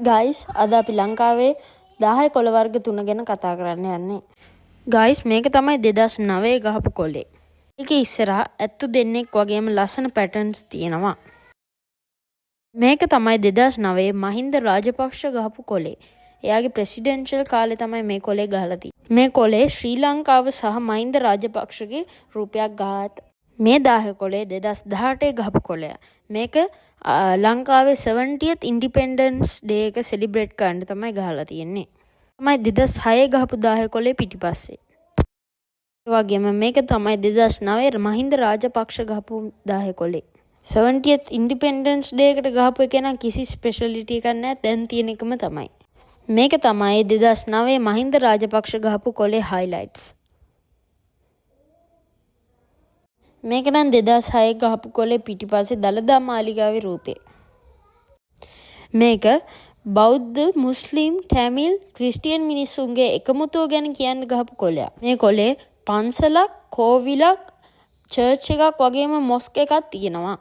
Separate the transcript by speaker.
Speaker 1: Guys අද අපි ලංකාවේ 10 කොළ වර්ග 3 ගැන කතා කරන්න යන්නේ. ගයිස් මේක තමයි 2009 ගහපු කොලේ. ඒකේ ඉස්සරහා ඇත්තු දෙන්නෙක් වගේම ලස්සන පැටර්න්ස් තියෙනවා. මේක තමයි 2009 මහින්ද රාජපක්ෂ ගහපු කොලේ. එයාගේ ප්‍රෙසිඩෙන්ෂල් කාලේ තමයි මේ කොලේ ගහලා තියෙන්නේ. මේ කොලේ ශ්‍රී ලංකාව සහ මහින්ද රාජපක්ෂගේ රූපයක් ගහත්. මේ 10 කොලේ 2018 ගහපු කොලයක්. මේක ලංකාවේ 70th ඉන්ඩිපෙන්ඩන්ස් ඩේ එක සෙලිබ්‍රේට් කරන්න තමයි ගහලා තියෙන්නේ. තමයි 2006 ගහපු 10 කොලේ පිටිපස්සේ. ඒ වගේම මේක තමයි 2009 මහින්ද රාජපක්ෂ ගහපු 10 කොලේ. 70th ඉන්ඩිපෙන්ඩන්ස් ඩේ එකට ගහපු එක නම් කිසි ස්පෙෂලිටි එකක් නැහැ. දැන් තියෙන එකම තමයි. මේක තමයි 2009 මහින්ද රාජපක්ෂ ගහපු කොලේ හයිලයිට්ස්. මේක නම් 2006 ගහපු කොලේ පිටිපස්සේ දළදා මාලිගාවේ රූපේ. මේක බෞද්ධ, මුස්ලිම්, තමිල්, ක්‍රිස්තියන් මිනිස්සුන්ගේ එකමුතුව ගැන කියන්න ගහපු කොලයක්. මේ කොලේ පන්සලක්, කෝවිලක්, චර්ච් එකක් වගේම මොස්ක් එකක් තියෙනවා.